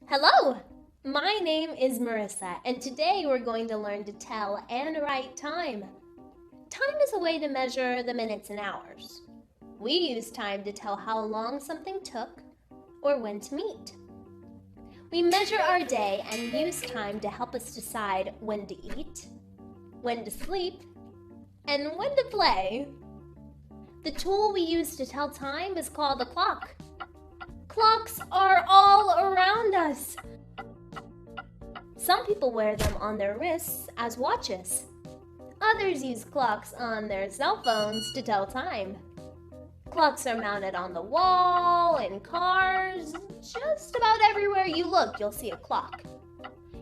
Hello! My name is Marissa, and today we're going to learn to tell and write time. Time is a way to measure the minutes and hours. We use time to tell how long something took or when to meet. We measure our day and use time to help us decide when to eat, when to sleep, and when to play. The tool we use to tell time is called a clock. Clocks are all around us. Some people wear them on their wrists as watches. Others use clocks on their cell phones to tell time. Clocks are mounted on the wall, in cars. Just about everywhere you look, you'll see a clock.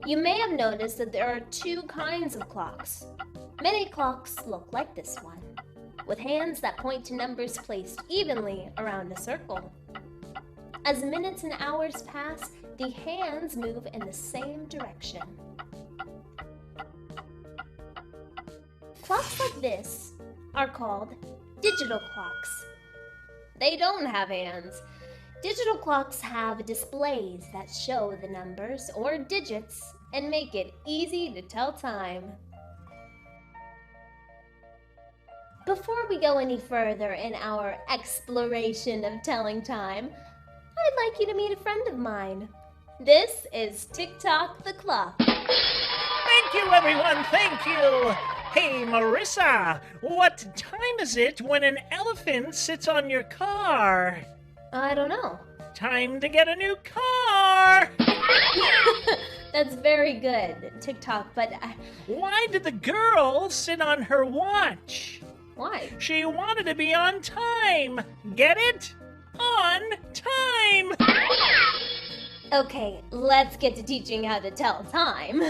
You may have noticed that there are two kinds of clocks. Many clocks look like this one, with hands that point to numbers placed evenly around a circle. As minutes and hours pass, the hands move in the same direction. Clocks like this are called digital clocks. They don't have hands. Digital clocks have displays that show the numbers or digits and make it easy to tell time. Before we go any further in our exploration of telling time, I'd like you to meet a friend of mine. This is TikTok the Clock. Thank you, everyone, thank you! Hey, Marissa, what time is it when an elephant sits on your car? I don't know. Time to get a new car! That's very good, TikTok, but Why did the girl sit on her watch? why? She wanted to be on time. Get it? On time! Okay, let's get to teaching how to tell time.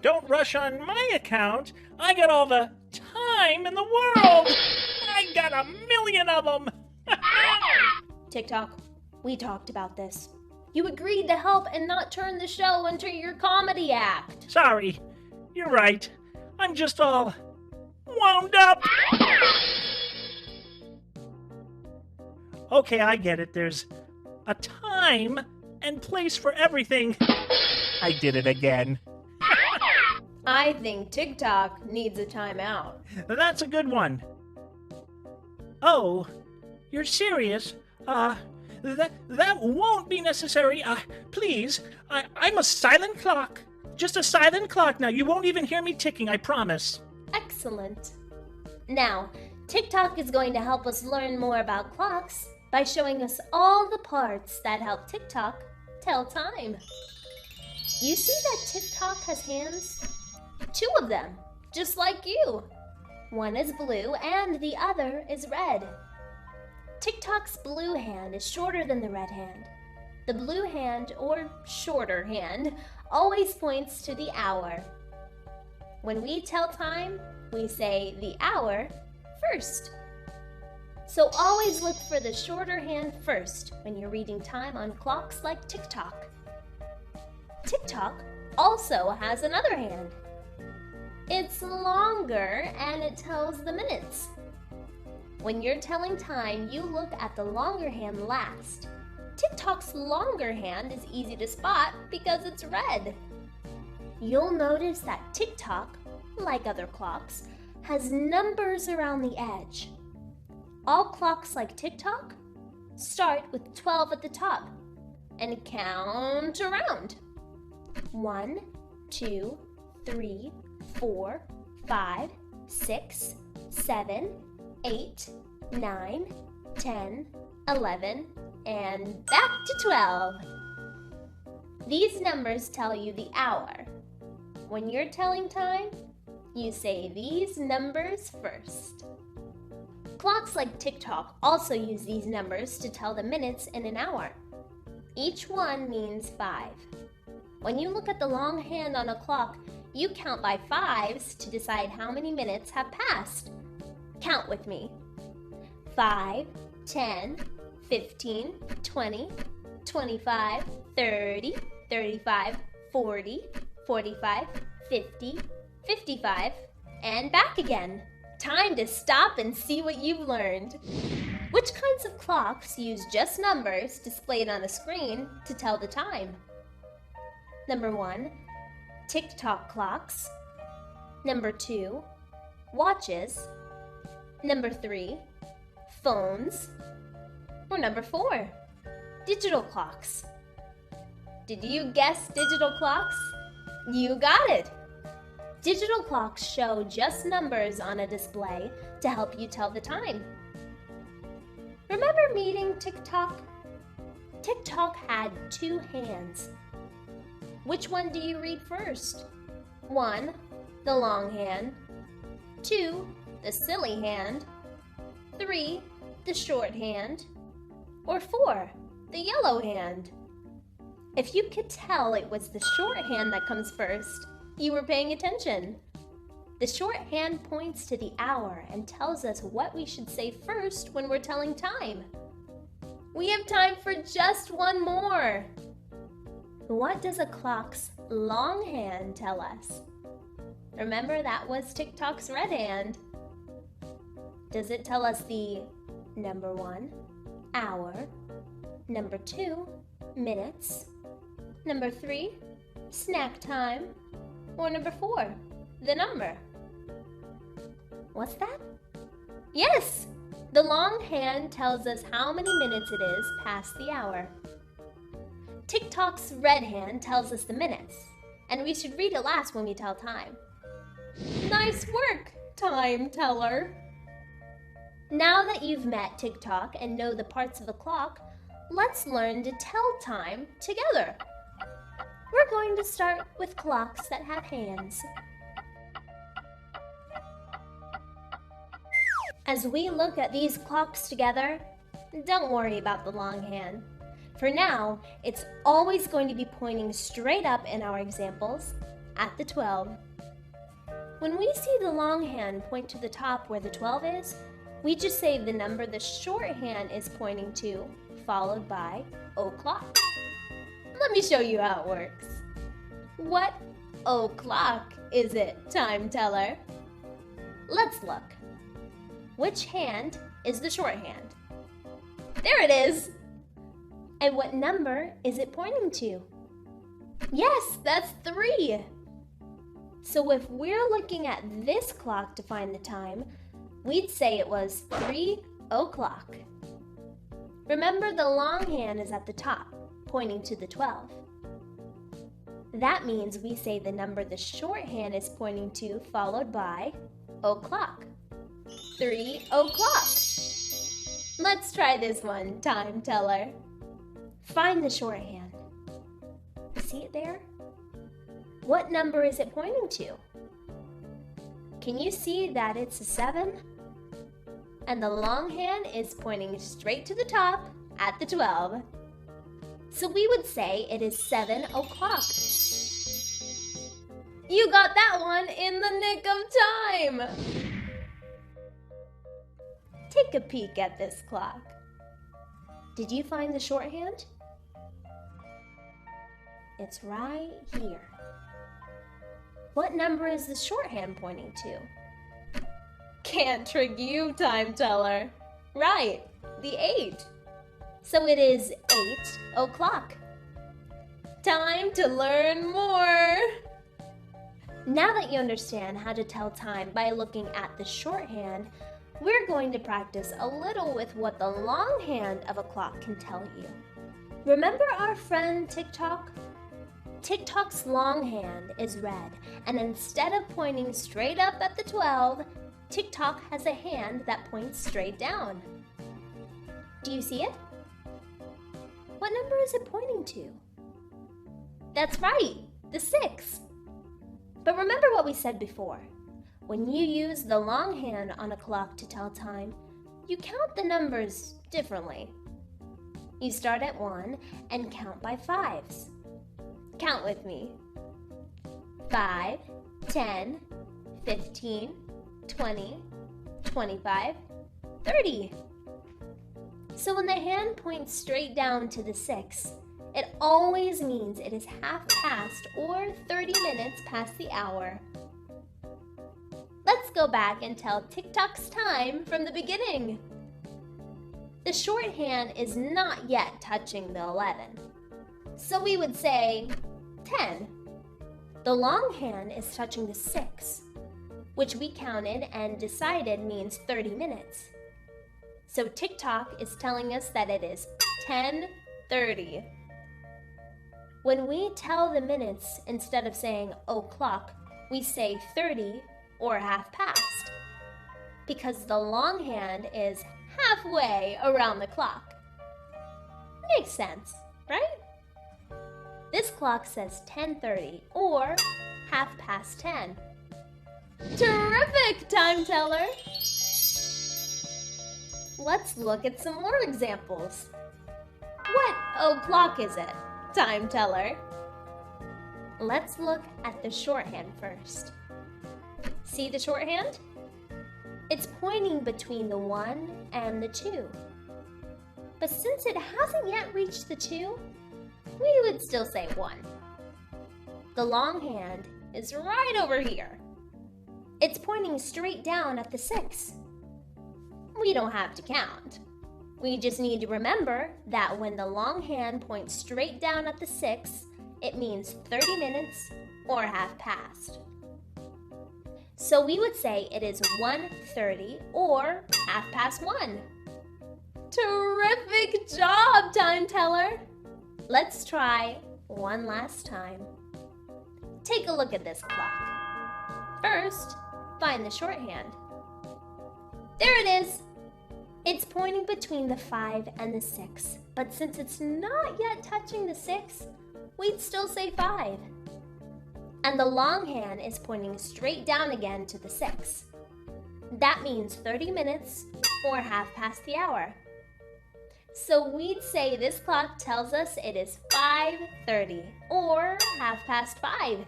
Don't rush on my account. I got all the time in the world. I got 1,000,000 of them. TikTok, we talked about this. You agreed to help and not turn the show into your comedy act. Sorry, you're right. I'm just all wound up. Okay, I get it. There's a time and place for everything. I did it again. I think TikTok needs a timeout. That's a good one. Oh, you're serious? That won't be necessary. Please, I'm a silent clock. Just a silent clock now. You won't even hear me ticking, I promise. Excellent. Now, TikTok is going to help us learn more about clocks by showing us all the parts that help TikTok tell time. You see that TikTok has hands? 2 of them, just like you. One is blue and the other is red. TikTok's blue hand is shorter than the red hand. The blue hand, or shorter hand, always points to the hour. When we tell time, we say the hour first. So always look for the shorter hand first when you're reading time on clocks like TikTok. TikTok also has another hand. It's longer and it tells the minutes. When you're telling time, you look at the longer hand last. TikTok's longer hand is easy to spot because it's red. You'll notice that TikTok, like other clocks, has numbers around the edge. All clocks like TikTok start with 12 at the top and count around. 1, 2, 3, 4, 5, 6, 7, 8, 9, 10, 11, and back to 12. These numbers tell you the hour. When you're telling time, you say these numbers first. Clocks like TikTok also use these numbers to tell the minutes in an hour. Each one means 5. When you look at the long hand on a clock, you count by 5s to decide how many minutes have passed. Count with me. 5, 10, 15, 20, 25, 30, 35, 40, 45, 50, 55, and back again. Time to stop and see what you've learned. Which kinds of clocks use just numbers displayed on a screen to tell the time? Number 1, TikTok clocks. Number 2, watches. Number 3, phones. Or number 4, digital clocks. Did you guess digital clocks? You got it! Digital clocks show just numbers on a display to help you tell the time. Remember meeting TikTok? TikTok had 2 hands. Which one do you read first? 1, the long hand. 2, the silly hand. 3, the short hand. Or 4, the yellow hand. If you could tell it was the short hand that comes first, you were paying attention. The short hand points to the hour and tells us what we should say first when we're telling time. We have time for just one more. What does a clock's long hand tell us? Remember, that was TikTok's red hand. Does it tell us the number 1, hour, number 2, minutes, number 3, snack time, or number 4, the number? What's that? Yes! The long hand tells us how many minutes it is past the hour. TikTok's red hand tells us the minutes, and we should read it last when we tell time. Nice work, time teller! Now that you've met TikTok and know the parts of a clock, let's learn to tell time together. We're going to start with clocks that have hands. As we look at these clocks together, don't worry about the long hand. For now, it's always going to be pointing straight up in our examples at the 12. When we see the long hand point to the top where the 12 is, we just say the number the short hand is pointing to, followed by o'clock. Let me show you how it works. What o'clock is it, time teller? Let's look. Which hand is the short hand? There it is! And what number is it pointing to? Yes, that's 3! So if we're looking at this clock to find the time, we'd say it was 3 o'clock. Remember, the long hand is at the top, pointing to the 12. That means we say the number the short hand is pointing to, followed by o'clock. 3 o'clock. Let's try this one, time teller. Find the short hand. See it there? What number is it pointing to? Can you see that it's a 7? And the long hand is pointing straight to the top at the 12. So we would say it is 7 o'clock. You got that one in the nick of time! Take a peek at this clock. Did you find the short hand? It's right here. What number is the short hand pointing to? Can't trick you, time teller. Right, the 8. So it is 8 o'clock. Time to learn more! Now that you understand how to tell time by looking at the shorthand, we're going to practice a little with what the long hand of a clock can tell you. Remember our friend TikTok? TikTok's long hand is red, and instead of pointing straight up at the 12, TikTok has a hand that points straight down. Do you see it? What number is it pointing to? That's right, the 6. But remember what we said before. When you use the long hand on a clock to tell time, you count the numbers differently. You start at 1 and count by 5s. Count with me. 5, 10, 15, 20, 25, 30. So when the hand points straight down to the 6, it always means it is half past or 30 minutes past the hour. Let's go back and tell TikTok's time from the beginning. The shorthand is not yet touching the 11. So we would say 10. The long hand is touching the 6, which we counted and decided means 30 minutes. So TikTok is telling us that it is 10:30. When we tell the minutes instead of saying o'clock, we say 30 or half past, because the long hand is halfway around the clock. Makes sense, right? This clock says 10:30 or half past 10. Terrific, time teller! Let's look at some more examples. What o'clock is it, time teller? Let's look at the shorthand first. See the shorthand? It's pointing between the 1 and the 2. But since it hasn't yet reached the 2, we would still say 1. The long hand is right over here. It's pointing straight down at the 6. We don't have to count. We just need to remember that when the long hand points straight down at the 6, it means 30 minutes or half past. So we would say it is 1:30 or half past 1. Terrific job, time teller! Let's try one last time. Take a look at this clock. First, find the shorthand. There it is! It's pointing between the 5 and the 6, but since it's not yet touching the 6, we'd still say 5. And the long hand is pointing straight down again to the 6. That means 30 minutes or half past the hour. So we'd say this clock tells us it is 5:30 or half past 5.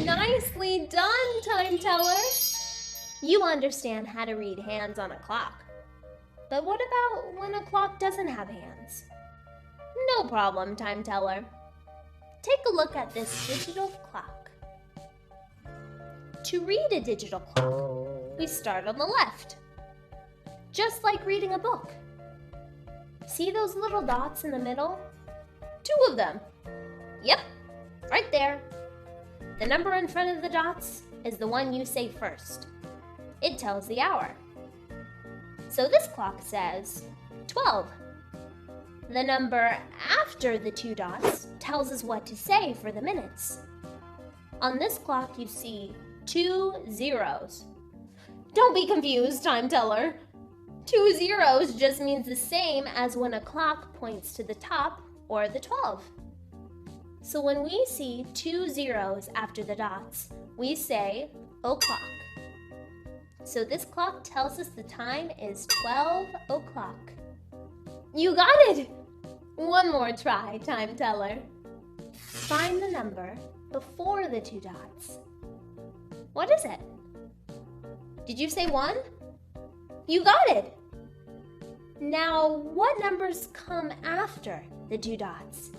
Nicely done, time teller! You understand how to read hands on a clock. But what about when a clock doesn't have hands? No problem, time teller. Take a look at this digital clock. To read a digital clock, we start on the left, just like reading a book. See those little dots in the middle? 2 of them. Yep, right there. The number in front of the dots is the one you say first. It tells the hour. So this clock says 12. The number after the 2 dots tells us what to say for the minutes. On this clock you see 2 zeros. Don't be confused, time teller. 2 zeros just means the same as when a clock points to the top or the 12. So when we see 2 zeros after the dots, we say o'clock. So this clock tells us the time is 12 o'clock. You got it! One more try, time teller. Find the number before the 2 dots. What is it? Did you say 1? You got it! Now, what numbers come after the 2 dots?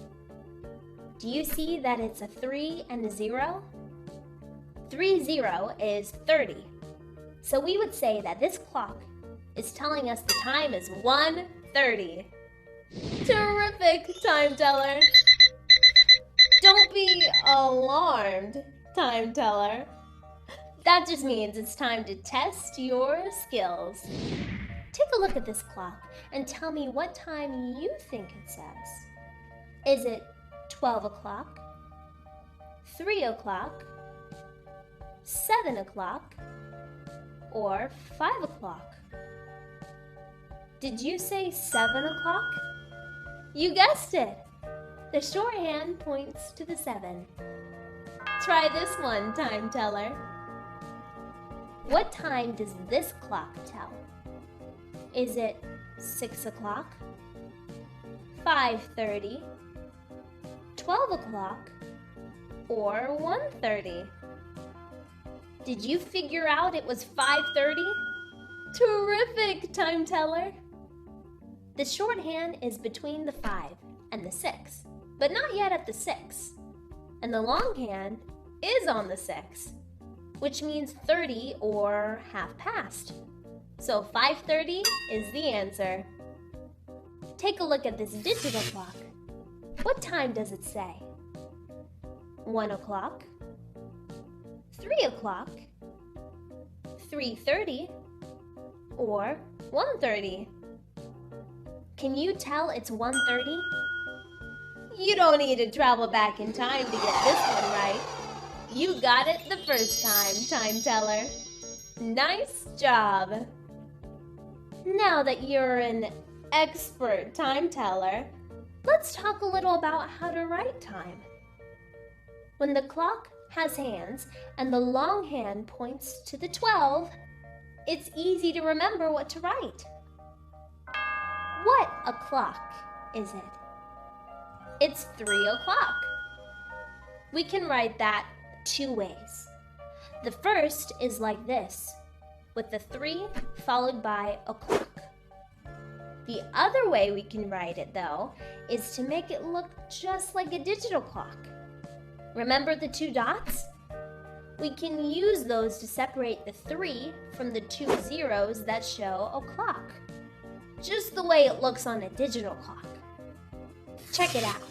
Do you see that it's a 3 and a 0? 30 is 30. So we would say that this clock is telling us the time is 1:30. Terrific, time teller! Don't be alarmed, time teller. That just means it's time to test your skills. Take a look at this clock and tell me what time you think it says. Is it 12 o'clock, 3 o'clock, 7 o'clock, or 5 o'clock? Did you say 7 o'clock? You guessed it! The shorthand points to the 7. Try this one, time teller. What time does this clock tell? Is it 6 o'clock, 5:30, 12 o'clock, or 1:30? Did you figure out it was 5:30? Terrific, time teller! The shorthand is between the 5 and the 6, but not yet at the 6. And the long hand is on the 6, which means 30 or half past. So 5:30 is the answer. Take a look at this digital clock. What time does it say? 1 o'clock, 3 o'clock, 3:30, or 1:30? Can you tell it's 1:30? You don't need to travel back in time to get this one right. You got it the first time, time teller. Nice job. Now that you're an expert time teller, let's talk a little about how to write time. When the clock has hands and the long hand points to the 12, it's easy to remember what to write. What o'clock is it? It's 3 o'clock. We can write that 2 ways. The first is like this, with the 3 followed by o'clock. The other way we can write it, though, is to make it look just like a digital clock. Remember the 2 dots? We can use those to separate the 3 from the 2 zeros that show o'clock, just the way it looks on a digital clock. Check it out.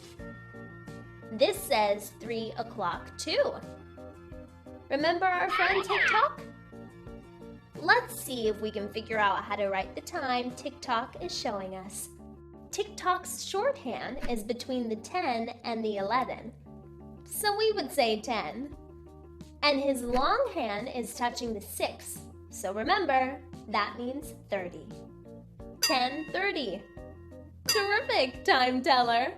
This says 3 o'clock too. Remember our friend TikTok? Let's see if we can figure out how to write the time TikTok is showing us. TikTok's shorthand is between the 10 and the 11, so we would say 10. And his long hand is touching the 6, so remember, that means 30. 10:30. Terrific, time teller!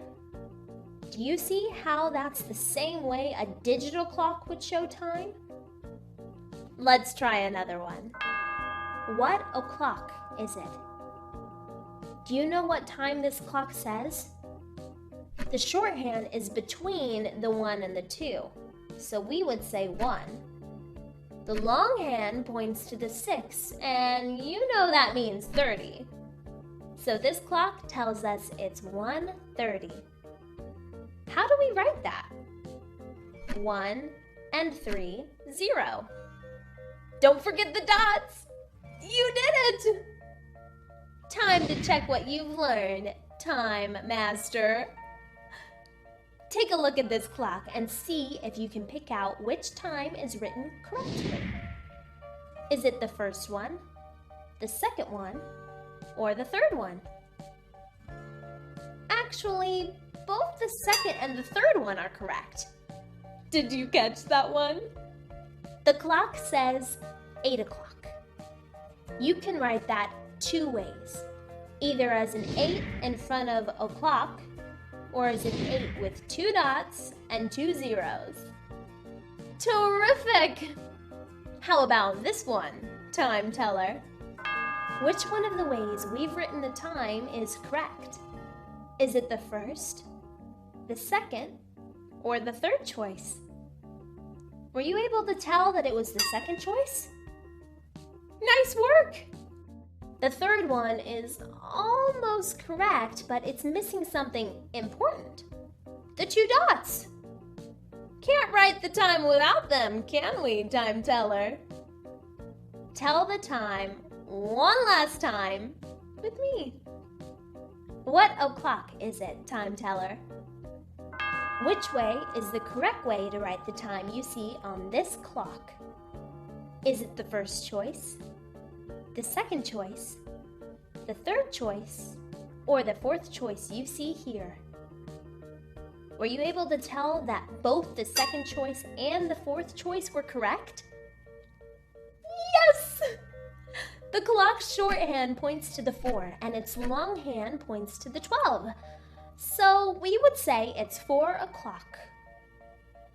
Do you see how that's the same way a digital clock would show time? Let's try another one. What o'clock is it? Do you know what time this clock says? The shorthand is between the 1 and the 2, so we would say 1. The long hand points to the 6, and you know that means 30. So this clock tells us it's 1:30. How do we write that? 1 and 3, 0. Don't forget the dots! You did it! Time to check what you've learned, Time Master. Take a look at this clock and see if you can pick out which time is written correctly. Is it the first one, the second one, or the third one? Actually, both the second and the third one are correct. Did you catch that one? The clock says 8 o'clock. You can write that 2 ways, either as an 8 in front of o'clock, or as an 8 with 2 dots and 2 zeros. Terrific! How about this one, time teller? Which one of the ways we've written the time is correct? Is it the first, the second, or the third choice? Were you able to tell that it was the second choice? Nice work! The third one is almost correct, but it's missing something important. The 2 dots. Can't write the time without them, can we, time teller? Tell the time one last time with me. What o'clock is it, time teller? Which way is the correct way to write the time you see on this clock? Is it the first choice, the second choice, the third choice, or the fourth choice you see here? Were you able to tell that both the second choice and the fourth choice were correct? Yes! The clock's shorthand points to the 4 and its long hand points to the 12. So we would say it's 4 o'clock.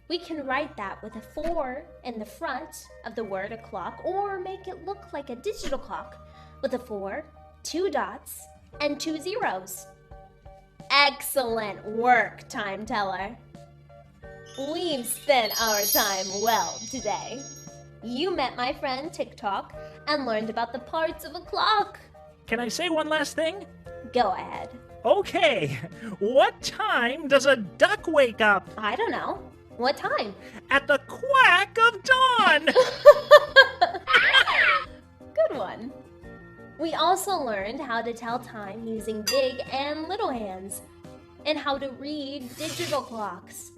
We can write that with a 4 in the front of the word o'clock, or make it look like a digital clock with a 4, 2 dots, and 2 zeros. Excellent work, time teller. We've spent our time well today. You met my friend TikTok and learned about the parts of a clock. Can I say one last thing? Go ahead. Okay, what time does a duck wake up? I don't know. What time? At the quack of dawn! Good one. We also learned how to tell time using big and little hands, and how to read digital clocks.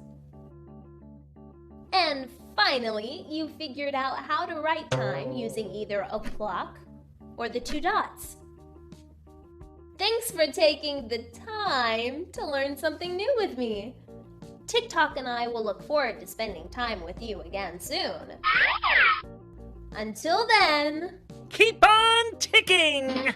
And finally, you figured out how to write time using either a clock or the 2 dots. Thanks for taking the time to learn something new with me. TikTok and I will look forward to spending time with you again soon. Until then, Keep on ticking!